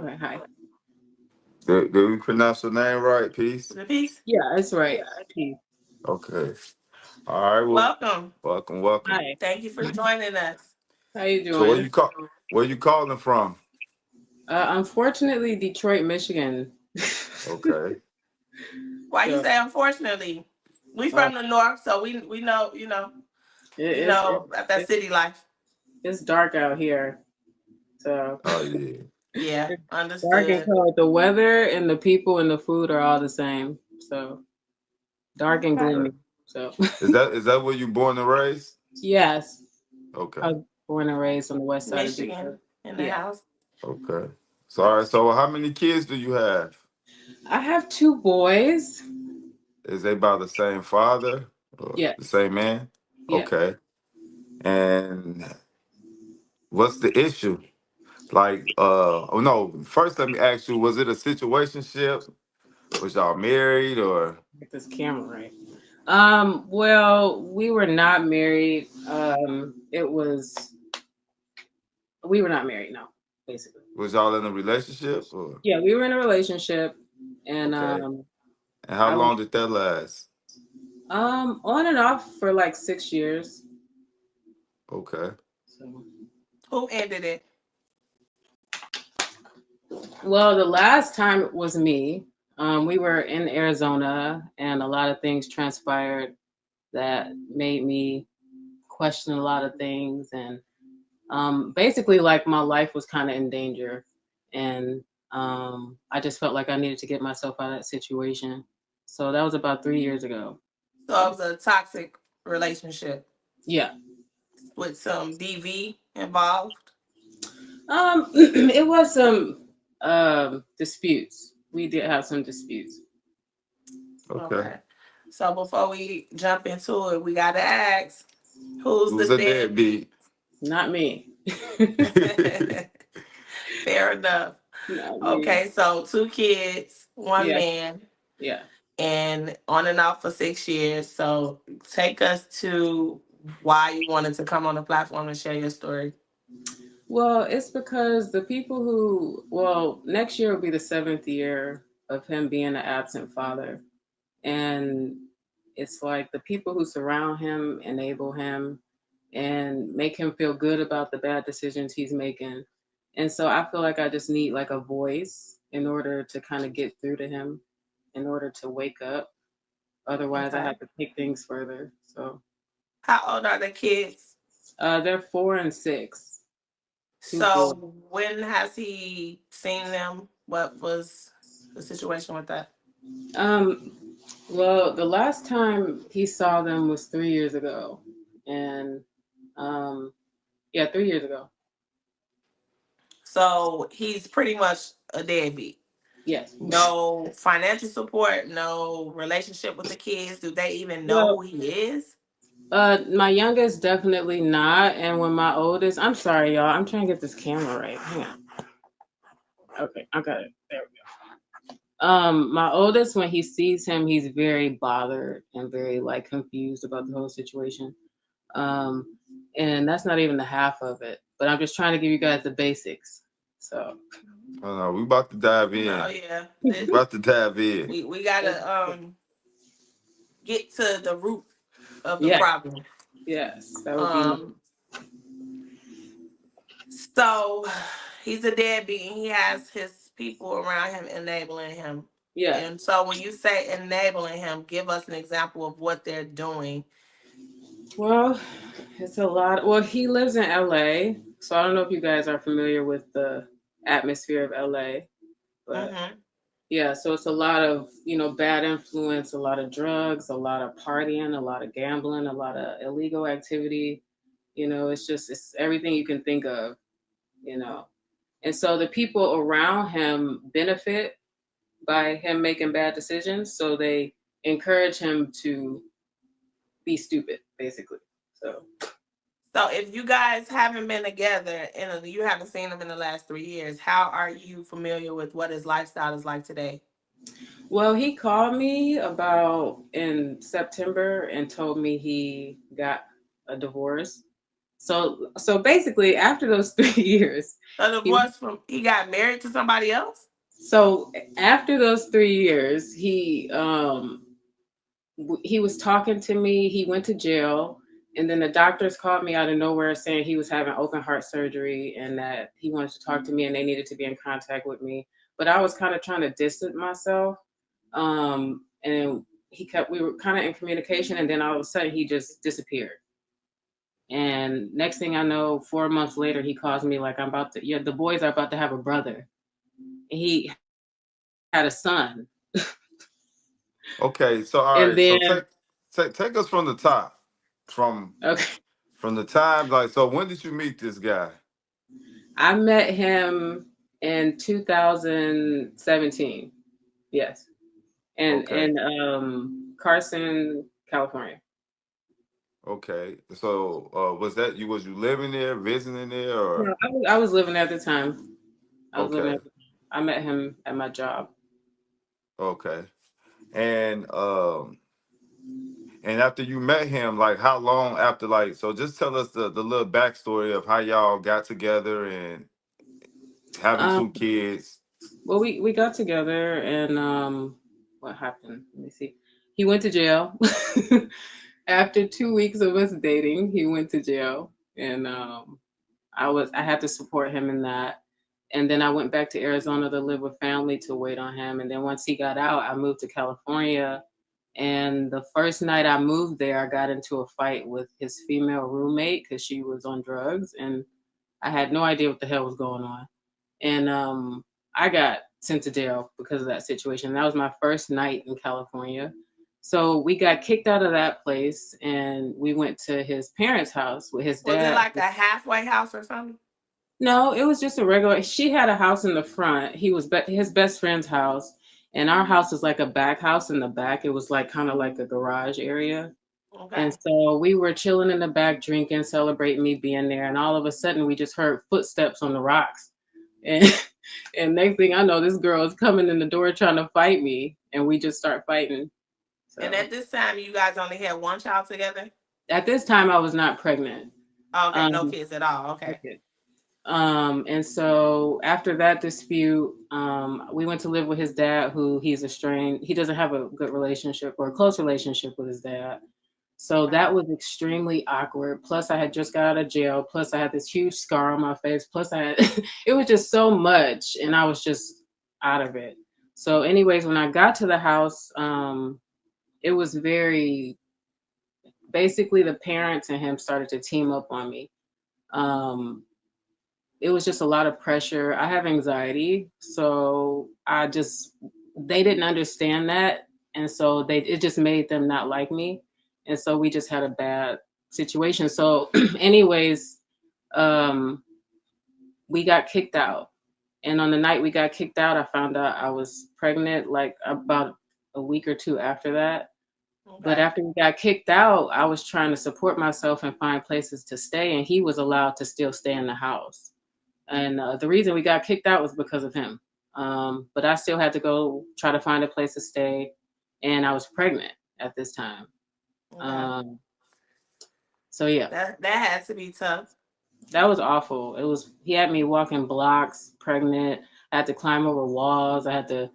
Okay, hi. Did we pronounce your name right? Peace. The piece. Yeah, it's right. Peace. Okay. All right. Well, Welcome. welcome, welcome. Hi. Thank you for joining us. How you So doing? where you calling from? Unfortunately, Detroit, Michigan. Okay. Why you So say unfortunately? We uh, from the north, so we know, it, we it's know about that it, city life. it's dark out here. So Oh yeah. Yeah, it's dark and understood. cold. The weather and the people and the food are all the same. So dark and Okay. gloomy. Okay. So Is that where you born and raised? yes, I Okay. was born and raised on the west side of Detroit. Michigan in the Yeah, house. Okay. So all right. So how many kids do you have? I have two boys. Is they by the same father or the Yes, same man? yeah. Okay. And what's the issue? Like, oh no. First, let me ask you: was it a situationship? Was y'all married or? Get this camera right. Well, we were not married. It was we were not married, no, basically. Was y'all in a relationship or? Yeah, we were in a relationship and Okay. And how I was long did that last? on and off for like 6 years. Okay. So Who ended it? well, the last time it was me. We were in Arizona and a lot of things transpired that made me question a lot of things and basically like my life was kind of in danger and I just felt like I needed to get myself out of that situation. So that was about 3 years ago. So it was a toxic relationship Yeah. with some DV involved. It was some disputes. We did have some disputes. Okay. Okay. So before we jump into it, we gotta ask, who's the Who's a deadbeat? deadbeat? Not me. Fair enough. Not me. Okay, so two kids, one Yeah, man, yeah. and on and off for 6 years. So take us to why you wanted to come on the platform and share your story. Well, it's because the people who, well, next year will be the seventh year of him being an absent father. And it's like the people who surround him enable him and make him feel good about the bad decisions he's making. And so I feel like I just need like a voice in order to kind of get through to him, in order to wake up. Otherwise, I Okay. have to take things further. So How old are the kids? they're 4 and 6, two boys. So when has he seen them? What was the situation with that? Um, well, the last time he saw them was 3 years ago, and um, yeah, 3 years ago. So he's pretty much a deadbeat. Yes. No financial support, no relationship with the kids. Do they even know Well, who he is? my youngest definitely not, and when my oldest, I'm sorry, y'all, I'm trying to get this camera right. Hang on. Okay, I got it. There we go. My oldest, when he sees him, he's very bothered and very like confused about the whole situation. Um, and that's not even the half of it. But I'm just trying to give you guys the basics. So Oh no, we about to dive No, in. yeah. About to dive in. We gotta get to the root of the yeah, problem. yes, that would be nice. Um so he's a deadbeat and he has his people around him enabling him. Yeah. And so when you say enabling him, give us an example of what they're doing. Well, it's a lot. Well, he lives in LA, so I don't know if you guys are familiar with the atmosphere of LA, but Mm-hmm. yeah, so it's a lot of, bad influence, a lot of drugs, a lot of partying, a lot of gambling, a lot of illegal activity. It's everything you can think of, you know. And so the people around him benefit by him making bad decisions, so they encourage him to be stupid, basically. So So if you guys haven't been together and you haven't seen him in the last 3 years, how are you familiar with what his lifestyle is like today? well, he called me about in September and told me he got a divorce. So basically, after those 3 years, A he divorce from he got married to somebody else? so after those 3 years, he was talking to me. He went to jail, and then the doctors called me out of nowhere saying he was having open heart surgery and that he wanted to talk to me and they needed to be in contact with me. But I was kind of trying to distance myself, and we were kind of in communication, and then all of a sudden he just disappeared. And next thing I know, 4 months later, he calls me like I'm about to. Yeah, the boys are about to have a brother. He had a son, Okay, so and all right, then so take us from the top, from okay, from the time like. So when did you meet this guy? I met him in 2017. Yes, and Okay, in Carson, California. okay. So was that you? Was you living there, visiting there, No, or I was living at the time. I was living okay, at the time. I met him at my job. okay, and and after you met him, like how long after? Like, so just tell us the little backstory of how y'all got together and having Um, two kids. well, we got together, and what happened? Let me see. He went to jail. After 2 weeks of us dating, he went to jail, and I had to support him in that. And then I went back to Arizona to live with family to wait on him. And then once he got out, I moved to California. And the first night I moved there, I got into a fight with his female roommate because she was on drugs, and I had no idea what the hell was going on. And I got sent to jail because of that situation. That was my first night in California. So we got kicked out of that place, and we went to his parents' house with his Was it dad. like a halfway house or something? No, it was just a regular. She had a house in the front. His best friend's house, and our house was like a back house in the back. It was like kind of like a garage area. And Okay. so we were chilling in the back, drinking, celebrating me being there, and all of a sudden we just heard footsteps on the rocks. And and next thing I know, this girl is coming in the door trying to fight me, and we just start fighting. And So at this time, you guys only had one child together? at this time, I was not pregnant. Okay, no Um, kids at all. Okay. okay. And so after that dispute, we went to live with his dad, who he's estranged. He doesn't have a good relationship or a close relationship with his dad. So Okay. that was extremely awkward. Plus, I had just got out of jail. Plus, I had this huge scar on my face. Plus, I had it was just so much, and I was just out of it. So, anyways, when I got to the house, it was very basically the parents and him started to team up on me. Um, it was just a lot of pressure. I have anxiety, so they didn't understand that, and so they it just made them not like me, and so we just had a bad situation. So, anyways, um, we got kicked out, and on the night we got kicked out, I found out I was pregnant, like about a week or two after that. But Okay. after we got kicked out, I was trying to support myself and find places to stay, and he was allowed to still stay in the house. And the reason we got kicked out was because of him. But I still had to go try to find a place to stay, and I was pregnant at this time. Okay. Um, so yeah, That had to be tough. that was awful. It was he had me walking blocks, pregnant. I had to climb over walls. I had to.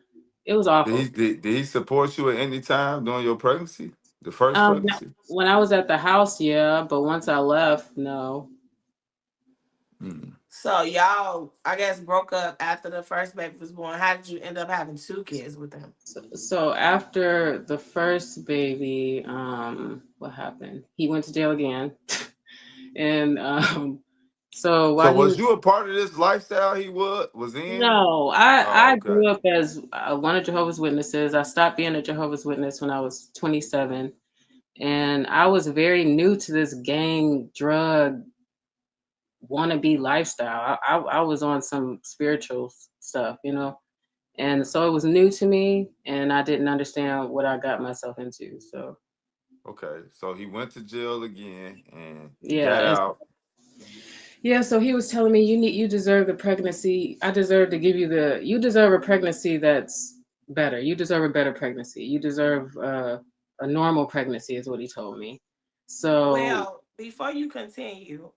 It was awful. Did he support you at any time during your pregnancy, the first pregnancy? When I was at the house, yeah, but once I left, no. Mm. So y'all, I guess, broke up after the first baby was born. How did you end up having two kids with him? So after the first baby, what happened? He went to jail again, and so So while he was was you a part of this lifestyle he was in? no, I Oh, I okay. grew up as one of Jehovah's Witnesses. I stopped being a Jehovah's Witness when I was 27, and I was very new to this gang drug wannabe lifestyle. I was on some spiritual stuff, and Okay. so it was new to me, and I didn't understand what I got myself into. So Okay. So he went to jail again and he yeah, got out. yeah. So he was telling me you deserve the pregnancy. I deserve to give you deserve a pregnancy that's better. You deserve a better pregnancy. You deserve a normal pregnancy is what he told me. So Well, before you continue,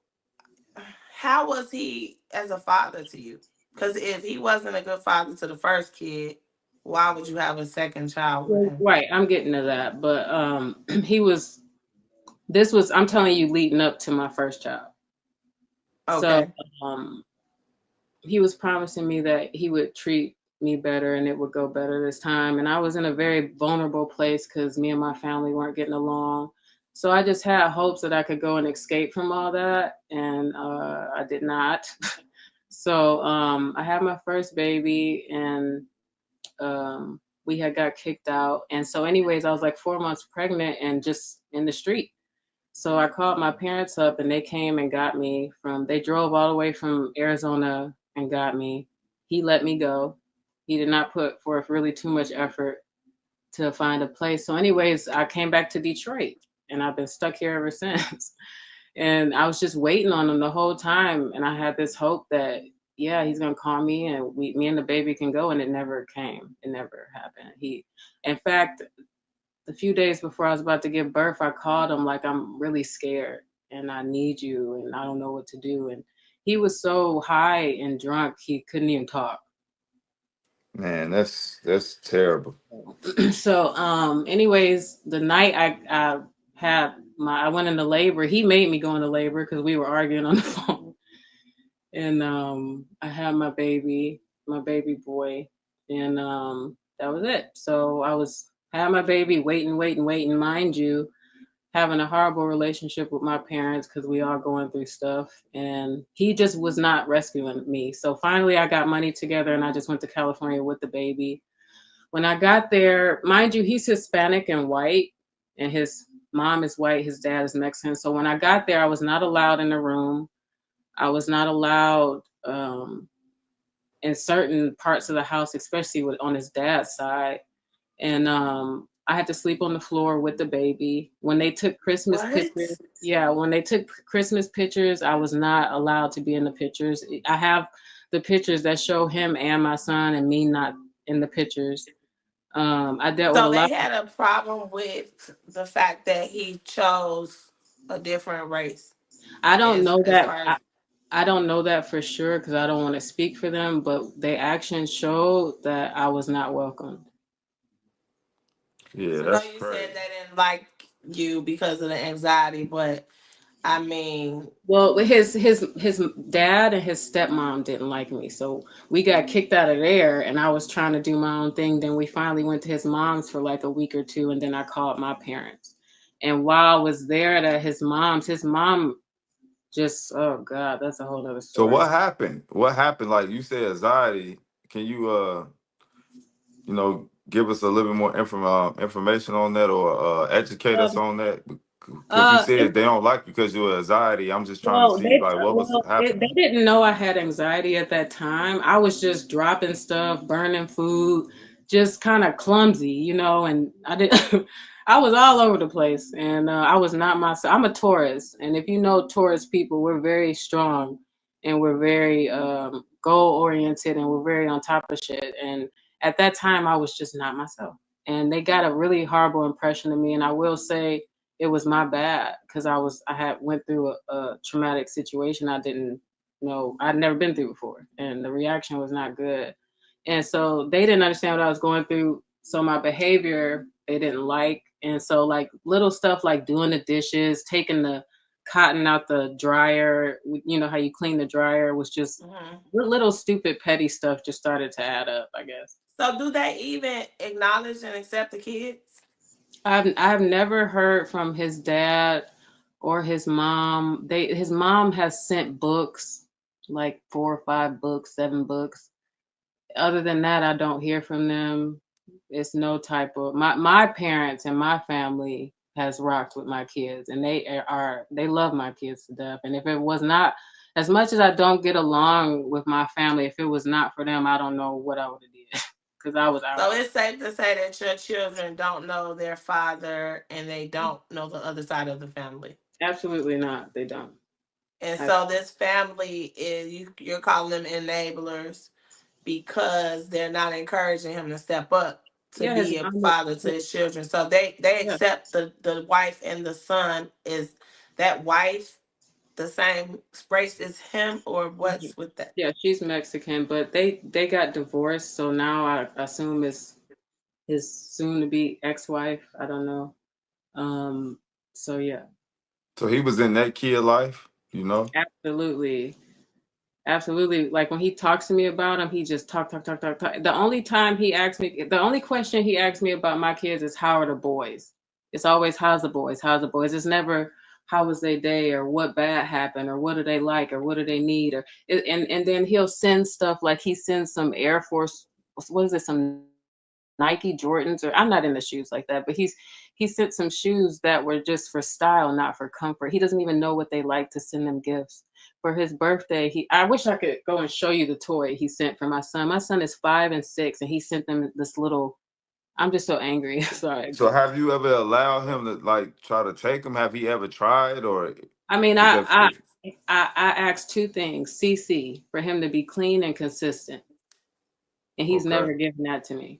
how was he as a father to you? Because if he wasn't a good father to the first kid, why would you have a second child with Well, him? right, I'm getting to that, but he was. This was, I'm telling you, leading up to my first child. So Okay. um, he was promising me that he would treat me better and it would go better this time. And I was in a very vulnerable place because me and my family weren't getting along. So I just had hopes that I could go and escape from all that, and I did not. So I had my first baby, and we had got kicked out. And so, anyways, I was like 4 months pregnant and just in the street. So I called my parents up and they came and got me from, they drove all the way from Arizona and got me. He let me go. He did not put forth really too much effort to find a place. So, anyways, I came back to Detroit and I've been stuck here ever since. And I was just waiting on him the whole time. And I had this hope that, yeah, he's gonna call me and me and the baby can go. And it never came. It never happened. In fact, a few days before I was about to give birth, I called him like, I'm really scared and I need you and I don't know what to do. And he was so high and drunk he couldn't even talk. Man, that's terrible. So anyways, the night I had I went into labor, he made me go into labor because we were arguing on the phone. And I had my baby boy, and that was it. So I was had my baby, waiting, mind you, having a horrible relationship with my parents because we all going through stuff, and he just was not rescuing me. So finally I got money together and I just went to California with the baby. When I got there, mind you, he's Hispanic and white, and his mom is white, his dad is Mexican. So when I got there, I was not allowed in the room. I was not allowed in certain parts of the house, especially on his dad's side. And I had to sleep on the floor with the baby. When they took Christmas pictures, What? yeah, when they took Christmas pictures, I was not allowed to be in the pictures. I have the pictures that show him and my son and me not in the pictures. I dealt with a So lot. they had a problem with the fact that he chose a different race I don't know as that. far as I don't know that for sure because I don't want to speak for them, but their actions showed that I was not welcomed. Yeah, I know that's you said crazy. they didn't like you because of the anxiety, but I mean, Well, his dad and his stepmom didn't like me, so we got kicked out of there, and I was trying to do my own thing. Then we finally went to his mom's for like a week or two, and then I called my parents. And while I was there at his mom just, oh God, that's a whole other So story. what happened? What happened? Like you said, anxiety. Can you give us a little bit more information on that, or educate us Um, on that? Because you said it, they don't like you because you're anxiety. I'm just trying to Well, see like what was they happening. didn't know I had anxiety at that time. I was just dropping stuff, burning food, just kind of clumsy, and I did I was all over the place, and I was not myself. I'm a Taurus, and if you know Taurus people, we're very strong and we're very goal oriented and we're very on top of shit. And at that time I was just not myself. And they got a really horrible impression of me, and I will say it was my bad because I had went through a traumatic situation I didn't know I'd never been through before, and the reaction was not good. And so they didn't understand what I was going through. So my behavior they didn't like, and so like little stuff like doing the dishes, taking the cotton out the dryer, you know how you clean the dryer, was just mhm. little stupid petty stuff just started to add up, I guess. So do they even acknowledge and accept the kids? I've never heard from his dad or his mom. His mom has sent books, like 4 or 5 books, 7 books. Other than that, I don't hear from them. It's no type of my parents and my family has rocked with my kids, and they love my kids to death. And if it was not, as much as I don't get along with my family, if it was not for them, I don't know what I would have did because I was So out. it's safe to say that your children don't know their father and they don't know the other side of the family. Absolutely not. They don't. And I, so this family is you're calling them enablers because they're not encouraging him to step up to yeah, his be a mom. father to his children. So they Yeah. accept the wife and the son is that wife. the same race as him, or Mhm. what's with that? Yeah, she's Mexican, but they got divorced, so now I assume it's his soon to be ex-wife. I don't know. Um, so yeah, So he was in that kid life, you know. absolutely. Absolutely. Like when he talks to me about him, he just talk, talk, talk, talk, talk. The only question he asks me about my kids is how are the boys? It's always how's the boys? How's the boys? It's never how was their day or what bad happened or what do they like or what do they need and then he'll send stuff like he sends some Air Force, what is it, some Nike Jordans, or I'm not into shoes like that, but he sent some shoes that were just for style, not for comfort. He doesn't even know what they like to send them gifts for his birthday. He I wish I could go and show you the toy he sent for my son. My son is 5 and 6, and he sent them this little. I'm just so angry. Sorry. So have you ever allowed him to like try to take him? Have he ever tried, or I mean, is that I asked two things: CC for him to be clean and consistent, and he's okay? never given that to me.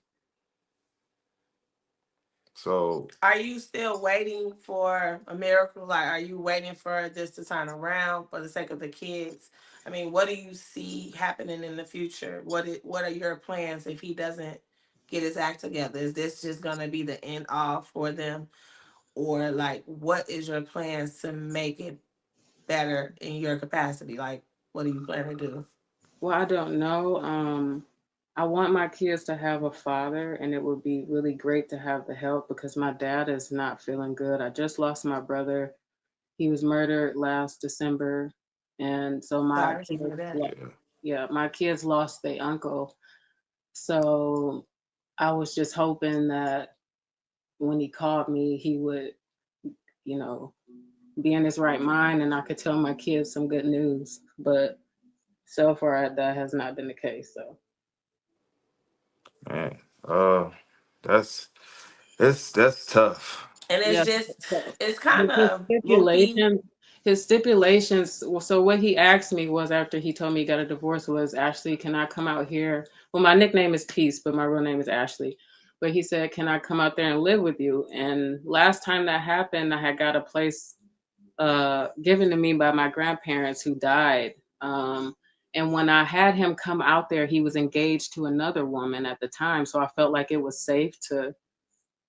So Are you still waiting for a miracle? Like, are you waiting for this to turn around for the sake of the kids? I mean, what do you see happening in the future? What are your plans if he doesn't get his act together? Is this just gonna be the end all for them, or like, what is your plans to make it better in your capacity? Like, what do you plan to do? Well, I don't know. I want my kids to have a father, and it would be really great to have the help because my dad is not feeling good. I just lost my brother. He was murdered last December, and so my Sorry to kids, hear that. yeah, yeah, my kids lost their uncle. So I was just hoping that when he called me, he would, you know, be in his right mind, and I could tell my kids some good news. But so far, that has not been the case. So. man. That's that's tough. And it's Yeah. just, So it's his kind of loopy. his stipulations. So what he asked me was after he told me he got a divorce was, Ashley, can I come out here? Well, my nickname is Peace, but my real name is Ashley. But he said, can I come out there and live with you? And last time that happened, I had got a place given to me by my grandparents who died. And when I had him come out there, he was engaged to another woman at the time. So I felt like it was safe to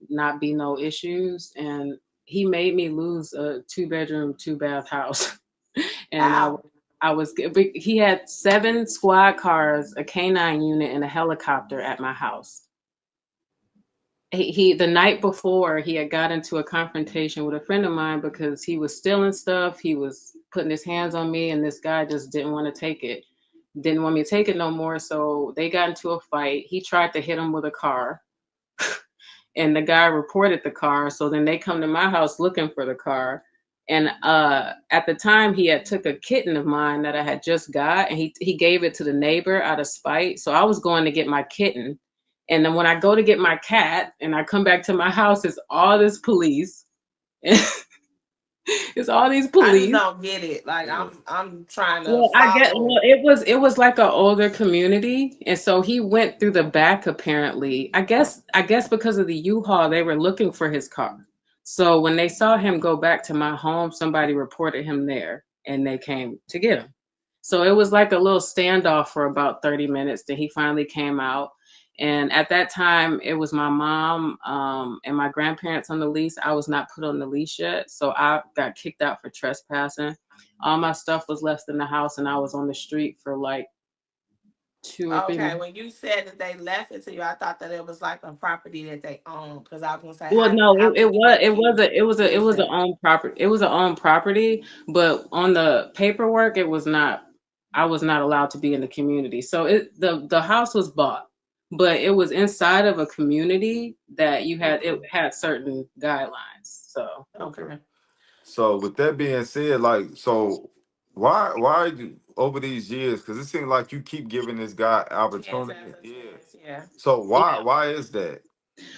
not be no issues. And he made me lose a 2 bedroom, 2 bath house. and I, How? I was, he had 7 squad cars, a canine unit, and a helicopter at my house. The night before he had got into a confrontation with a friend of mine because he was stealing stuff. He was putting his hands on me, and this guy just didn't want to take it. Didn't want me to take it no more. So they got into a fight. He tried to hit him with a car and the guy reported the car. So then they come to my house looking for the car. And at the time, he had took a kitten of mine that I had just got, and he gave it to the neighbor out of spite. So I was going to get my kitten, and then when I go to get my cat, and I come back to my house, it's all this police. It's all these I just police. don't get it. Like, Yeah. I'm trying to Well, I get follow. well, it was like an older community, and so he went through the back apparently. I guess because of the U-Haul, they were looking for his car. So when they saw him go back to my home, somebody reported him there, and they came to get him. So it was like a little standoff for about 30 minutes. Then he finally came out. And at that time, it was my mom and my grandparents on the lease. I was not put on the lease yet. So I got kicked out for trespassing. All my stuff was left in the house, and I was on the street for like 2 or 3 months. Okay, when you said that they left it to you, I thought that it was like a property that they owned. Because I was gonna say, Well, no, how it can you was let it was you it use was a that? own property. It was a own property, but on the paperwork, it was not. I was not allowed to be in the community. So the house was bought, but it was inside of a community that it Okay. had certain guidelines. So Okay. Okay. So with that being said, like, so over these years? Because it seems like you keep giving this guy Chance opportunity. after Yeah. chance, yeah. So yeah. why is that?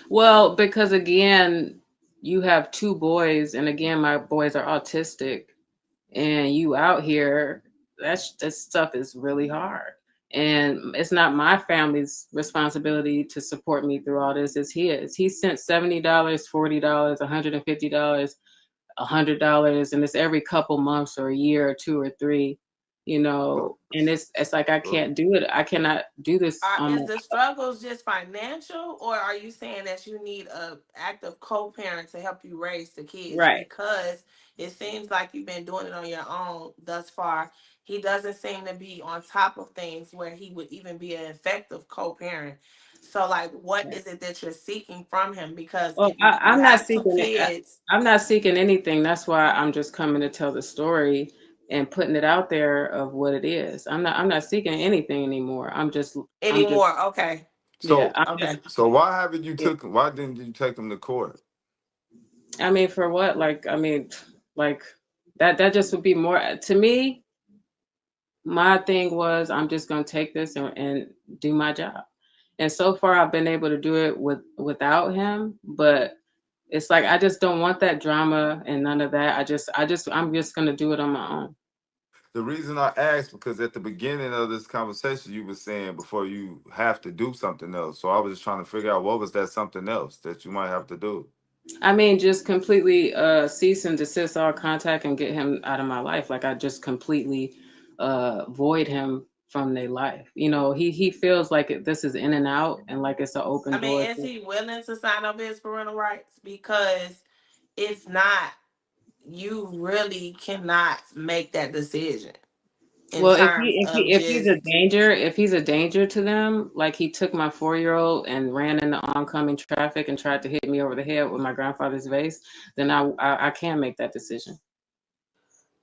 Well, because again, you have 2 boys, and again, my boys are autistic, and you out here, that stuff is really hard. And it's not my family's responsibility to support me through all this. It's his. He sent $70, $40, $150 $100, and it's every couple months or a year or two or three, So, and it's like I so can't do it. I cannot do this on Is my. the struggles just financial, or are you saying that you need a active co-parent to help you raise the kids? Right. Because it seems like you've been doing it on your own thus far. He doesn't seem to be on top of things where he would even be an effective co-parent. So, like, what Right. is it that you're seeking from him? Because Well, if you I'm not have two seeking it. kids, I'm not seeking anything. That's why I'm just coming to tell the story and putting it out there of what it is. I'm not seeking anything anymore. I'm just anymore, okay, yeah. so I'm just okay. so why haven't you yeah. took? Why didn't you take them to court? I mean, for what? Like, I mean, like that just would be more to me. My thing was I'm just gonna take this and do my job. And so far I've been able to do it without him, but it's like I just don't want that drama and none of that. I'm just gonna do it on my own. The reason I asked because at the beginning of this conversation you were saying before you have to do something else. So I was just trying to figure out what was that something else that you might have to do. I mean, just completely cease and desist all contact and get him out of my life. Like I just completely void him from their life. He feels like this is in and out and like it's an open I mean, door. is he willing to sign over his parental rights? Because if not, you really cannot make that decision in Well, terms of just. if he's a danger to them, like he took my 4-year-old and ran into oncoming traffic and tried to hit me over the head with my grandfather's vase, then I can make that decision.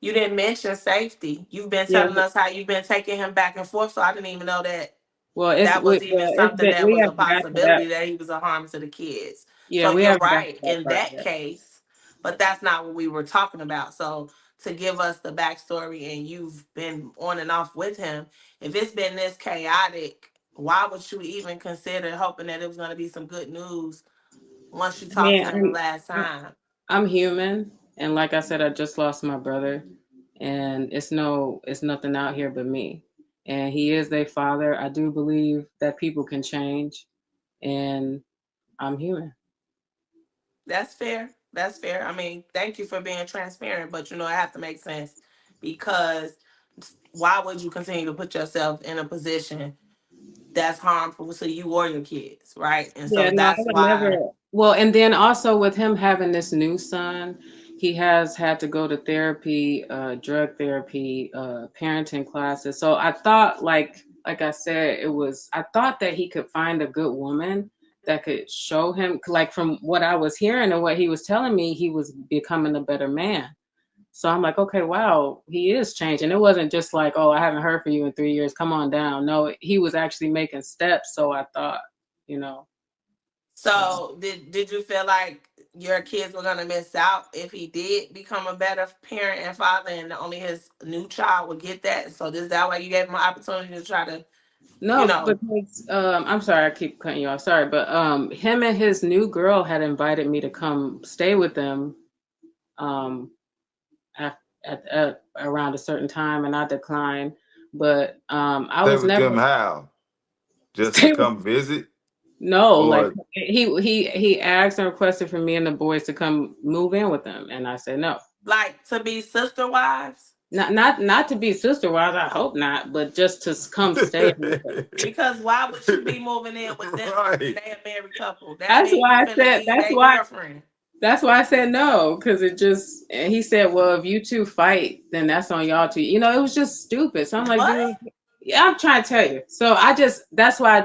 You didn't mention safety. You've been Yeah. telling us how you've been taking him back and forth, so I didn't even know that that was even Well, something that we was a haven't got to that. possibility that he was a harm to the kids. Yeah, So we you're haven't got to right that in part that yet. case, but that's not what we were talking about. So to give us the backstory, and you've been on and off with him, if it's been this chaotic, why would you even consider hoping that it was going to be some good news once you I talked mean, to him the last time? I'm human, and like I said, I just lost my brother, and it's nothing out here but me. And he is their father. I do believe that people can change, and I'm human. That's fair. That's fair. I mean, thank you for being transparent, but I have to make sense, because why would you continue to put yourself in a position that's harmful to you or your kids, right? And Yeah, so no, I that's would never. why. Well, and then also with him having this new son, he has had to go to therapy, drug therapy, parenting classes. So I thought, like I said, I thought that he could find a good woman that could show him, like from what I was hearing and what he was telling me, he was becoming a better man. So I'm like, okay, wow, he is changing. It wasn't just like, oh, I haven't heard from you in 3 years. Come on down. No, he was actually making steps. So I thought, you know. So So did you feel like your kids were gonna miss out if he did become a better parent and father, and only his new child would get that? So this that way you gave him an opportunity to try to, you no, know, because I'm sorry, I keep cutting you off. Sorry, but him and his new girl had invited me to come stay with them um at around a certain time, and I declined. But I Stay was with never them how? Just to stay with. come visit? No, like Or he asked and requested for me and the boys to come move in with him, and I said no. like to be sister wives. Not to be sister wives. I hope not, but just to come stay. Because why would you be moving in with them and right. they a married couple? That That's means you why I finna said. be their girlfriend. That's why I said no, because it just. And he said, "Well, if you two fight, then that's on y'all two." It was just stupid. So I'm like, What? dude, yeah, I'm trying to tell you. So that's why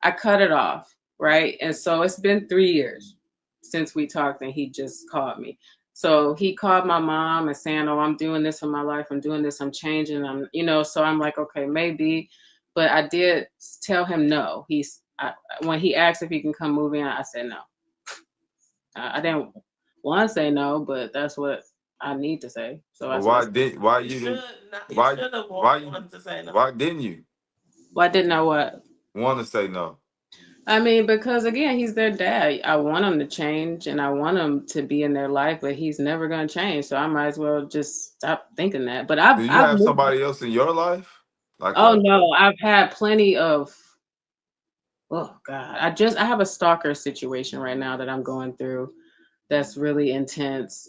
I cut it off, right? And so it's been 3 years since we talked, and he just called me. So he called my mom and saying, "Oh, I'm doing this in my life. I'm doing this. I'm changing. So I'm like, okay, maybe, but I did tell him no. When he asked if he can come move in, I said no. I didn't want to say no, but that's what I need to say. So But that's what I why said. did why You you should didn't not. You why should have why wanted to say no. why didn't you Why didn't I what? want to say no? I mean, because again, he's their dad. I want him to change and I want him to be in their life, but he's never going to change. So I might as well just stop thinking that. But Do you I've have moved. somebody else in your life? Like Oh no, I've had plenty of. Oh God, I have a stalker situation right now that I'm going through. that's really intense.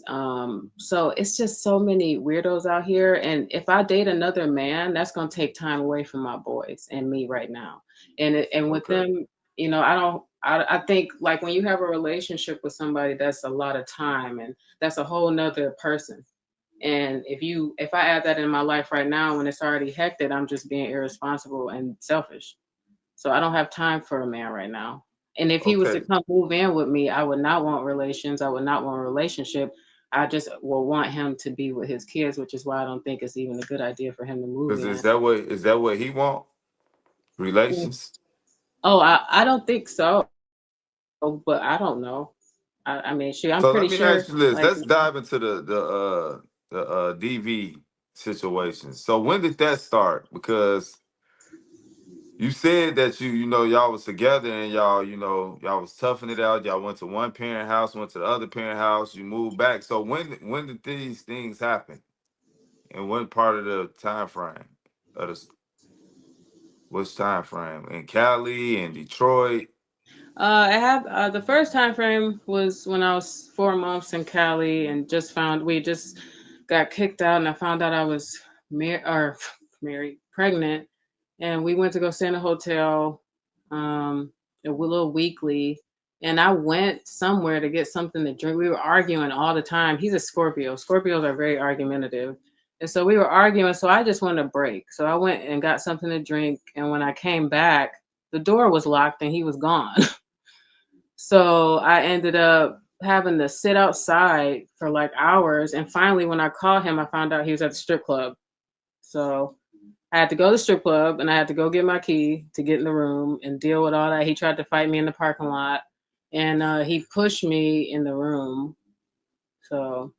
So it's just so many weirdos out here. And if I date another man, that's gonna take time away from my boys and me right now. And with Okay. them, I don't. I think like when you have a relationship with somebody, that's a lot of time, and that's a whole nother person. And if I add that in my life right now when it's already hectic, I'm just being irresponsible and selfish. So I don't have time for a man right now. And if he was to Okay. come move in with me, I would not want relations. I would not want a relationship. I just will want him to be with his kids, which is why I don't think it's even a good idea for him to move Because in. is that what he want? Mm. Relations. Oh, I don't think so, but I don't know. I mean, shoot, I'm So pretty let me sure. ask you this. Like, Let's dive into the DV situation. So when did that start? Because you said that y'all was together and y'all was toughing it out. Y'all went to one parent house, went to the other parent house. You moved back. So when did these things happen? And what part of the time frame? Of the which time frame? In Cali and Detroit. I have the first time frame was when I was 4 months in Cali and we just got kicked out and I found out I was married, pregnant, and we went to go stay in a hotel, a little weekly, and I went somewhere to get something to drink. We were arguing all the time. He's a Scorpio. Scorpios are very argumentative. And so we were arguing, so I just wanted a break. So I went and got something to drink, and when I came back, the door was locked and he was gone. So I ended up having to sit outside for like hours. And finally, when I called him, I found out he was at the strip club. So I had to go to the strip club and I had to go get my key to get in the room and deal with all that. He tried to fight me in the parking lot and he pushed me in the room. So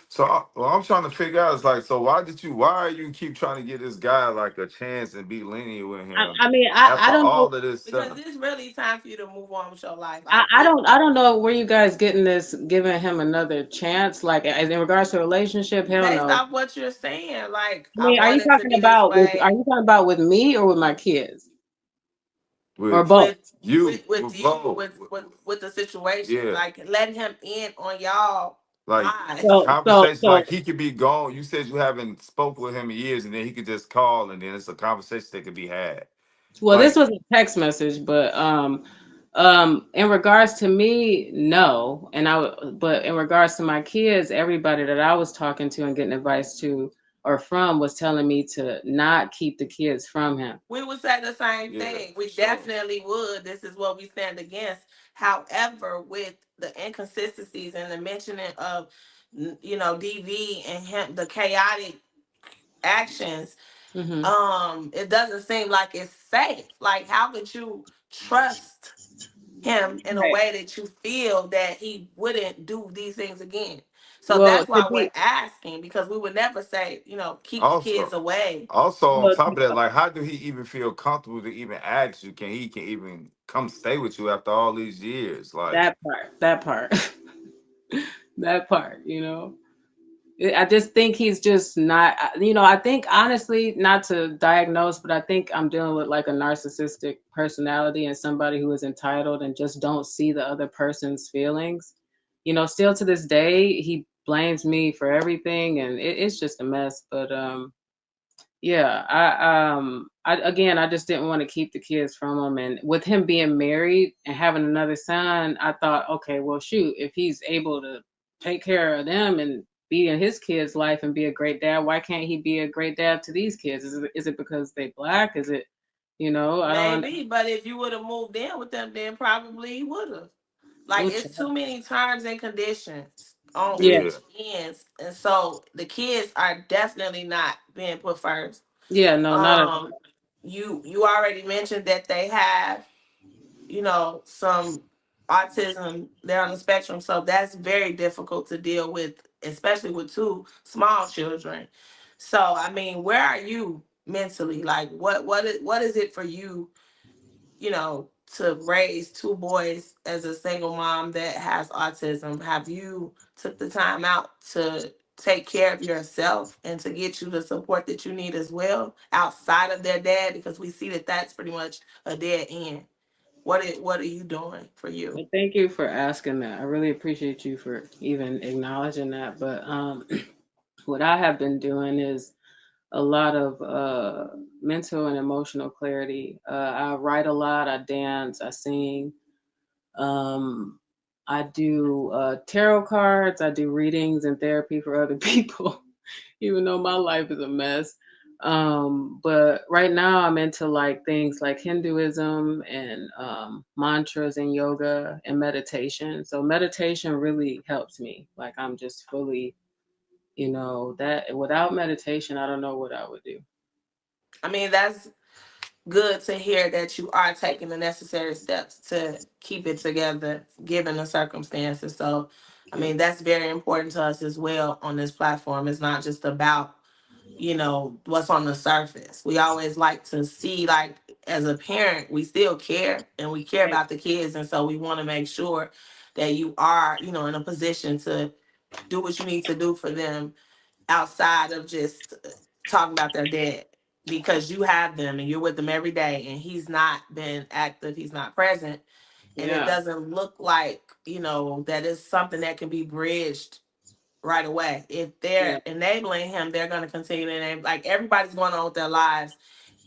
So what I'm trying to figure out is like, so why are you keep trying to give this guy like a chance and be lenient with him I mean, I after don't know. all of this Because stuff? it's really time for you to move on with your life. I, Like I it, don't I don't know where you guys getting this giving him another chance. Like as in regards to a relationship, hell based no. off what you're saying, like I I mean, want it to be this are way you talking about with me or with my kids? Or With both? with you, with with you Bo, with the situation, yeah, like letting him in on y'all like lives. conversation, So like he could be gone. You said you haven't spoke with him in years, and then he could just call, and then it's a conversation that could be had. well, this Like, was a text message, but in regards to me, no. But in regards to my kids, everybody that I was talking to and getting advice to or from was telling me to not keep the kids from him. We would say the same yeah, thing. for We sure. definitely would. This is what we stand against. However, with the inconsistencies and the mentioning of, DV and him, the chaotic actions, Hmm. it doesn't seem like it's safe. Like, how could you trust him in a Right. way that you feel that he wouldn't do these things again? So Well, that's to why we're be asking, because we would never say, keep the kids Also, away. also on well, top of that, like, how do he even feel comfortable to even ask you? Can even come stay with you after all these years? Like, that part, that part. I just think he's just not, I think honestly, not to diagnose, but I think I'm dealing with like a narcissistic personality and somebody who is entitled and just don't see the other person's feelings. Still to this day, he blames me for everything and it's just a mess. But yeah, I just didn't want to keep the kids from him, and with him being married and having another son, I thought, okay, well, shoot, if he's able to take care of them and be in his kids' life and be a great dad, why can't he be a great dad to these kids? Is it because they black? Is it, I don't. Maybe, but if you would have moved in with them, then probably he would have. Like, Oh, it's too many terms and conditions on yeah, yeah. each ends, and so the kids are definitely not being put first. yeah, no, not at Um, you already mentioned that they have, some autism. They're on the spectrum, so that's very difficult to deal with, especially with two small children. So, I mean, where are you mentally? Like, what is it for you, to raise two boys as a single mom that has autism? Have you took the time out to take care of yourself and to get you the support that you need as well outside of their dad? Because we see that that's pretty much a dead end. what are you doing for you? Well, thank you for asking that. I really appreciate you for even acknowledging that. But what I have been doing is a lot of mental and emotional clarity. I write a lot, I dance, I sing. Um, I do tarot cards, I do readings and therapy for other people, even though my life is a mess. But right now I'm into like things like Hinduism and mantras and yoga and meditation. So meditation really helps me. Like I'm just fully, that without meditation, I don't know what I would do. I mean, that's good to hear that you are taking the necessary steps to keep it together given the circumstances. So, I Yeah. mean, that's very important to us as well on this platform. It's not just about, what's on the surface. We always like to see, like, as a parent, we still care and we care Right. about the kids. And so we want to make sure that you are, in a position to do what you need to do for them outside of just talking about their dad, because you have them and you're with them every day and he's not been active, he's not present, and it Yeah. doesn't look like, that is something that can be bridged right away. If Yeah. they're enabling him, they're going to continue to enable. Like, everybody's going on with their lives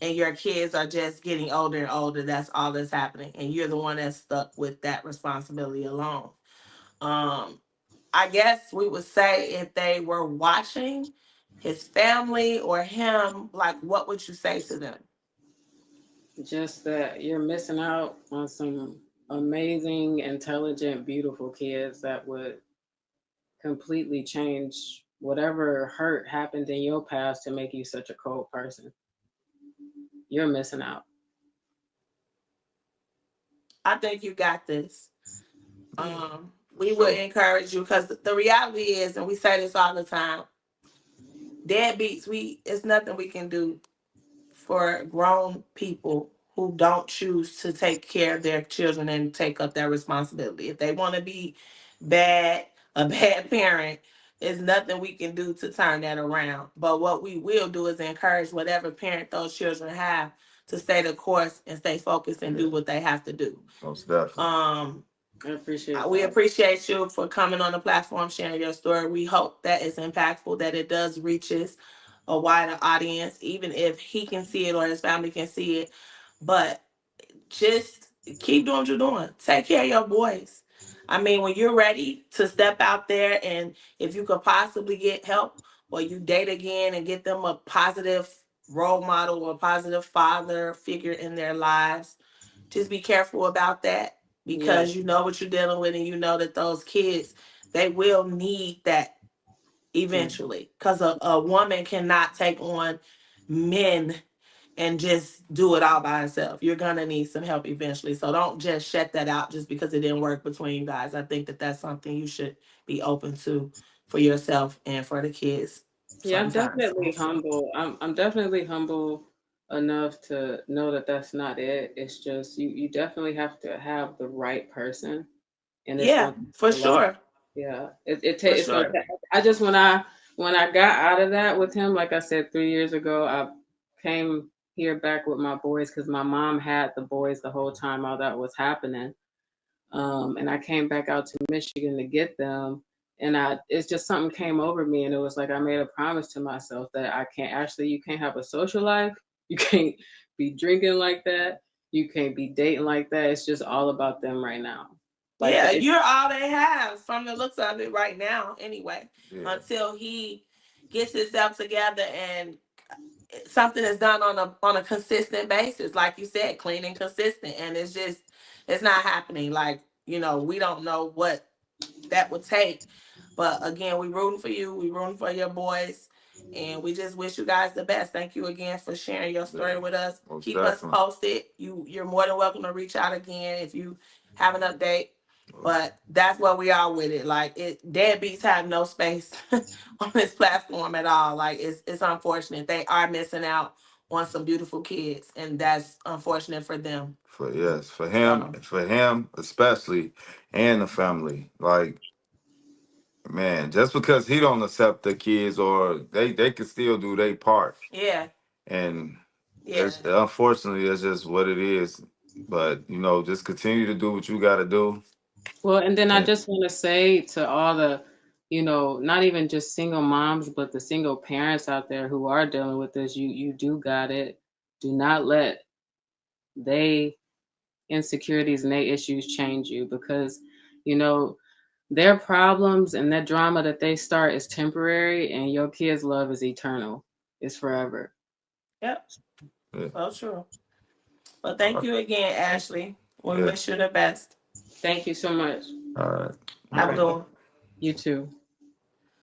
and your kids are just getting older and older. That's all that's happening, and you're the one that's stuck with that responsibility alone. um I guess we would say, if they were watching his family or him, like, what would you say to them? Just that you're missing out on some amazing, intelligent, beautiful kids that would completely change whatever hurt happened in your past to make you such a cold person. You're missing out. I think you got this. Yeah, for We would sure. encourage you, because the reality is, and we say this all the time, deadbeats, it's nothing we can do for grown people who don't choose to take care of their children and take up that responsibility. If they want to be bad, a bad parent, there's nothing we can do to turn that around. But what we will do is encourage whatever parent those children have to stay the course and stay focused and do Yeah, what they have to do. most definitely. Um, I appreciate we that. appreciate you for coming on the platform, sharing your story. We hope that it's impactful, that it does reaches a wider audience, even if he can see it or his family can see it. But just keep doing what you're doing. Take care of your boys. I mean, when you're ready to step out there, and if you could possibly get help, or you date again and get them a positive role model or a positive father figure in their lives, just be careful about that, Yeah. because you know what you're dealing with, and you know that those kids, they will need that Yeah. eventually, because a woman cannot take on men and just do it all by herself. You're gonna need some help eventually. So don't just shut that out just because it didn't work between you guys. I think that that's something you should be open to for yourself and for the kids Yeah, I'm sometimes definitely also. humble. I'm definitely humble enough to know that that's not it. It's just you definitely have to have the right person, and it's Yeah, going to take for a lot. sure. Yeah, For it's going sure. to. I just when I got out of that with him, like I said 3 years ago, I came here back with my boys because my mom had the boys the whole time all that was happening. And I came back out to Michigan to get them. And it's just something came over me, and it was like I made a promise to myself that I can't actually, you can't have a social life, you can't be drinking like that, you can't be dating like that. It's just all about them right now. Like Yeah, that. you're all they have from the looks of it right now, anyway, Yeah, until he gets himself together and something is done on a consistent basis, like you said, clean and consistent, and it's not happening. Like, we don't know what that would take. But again, we rooting for you. We rooting for your boys. And we just wish you guys the best. Thank you again for sharing your story yeah, with us. most Keep us definitely. posted. You're more than welcome to reach out again if you have an update. Most, But that's where we are with it. Like, deadbeats have no space on this platform at all. Like, it's unfortunate. They are missing out on some beautiful kids, and that's unfortunate for them. for yes, So for him especially, and the family. Like, man, just because he don't accept the kids, or they can still do their part, yeah, and yeah. it's unfortunately it's just what it is. But you know, just continue to do what you got to do. Well, and then I And just want to say to all the, not even just single moms, but the single parents out there who are dealing with this, you do got it. Do not let they insecurities and their issues change you, because, you know, their problems and that drama that they start is temporary, and your kids' love is eternal. It's forever. Yep. yeah, So true. Well, all thank right, you again, Ashley. We yeah, wish you the best. Thank you so much. all right. All Have a right. good one. You too.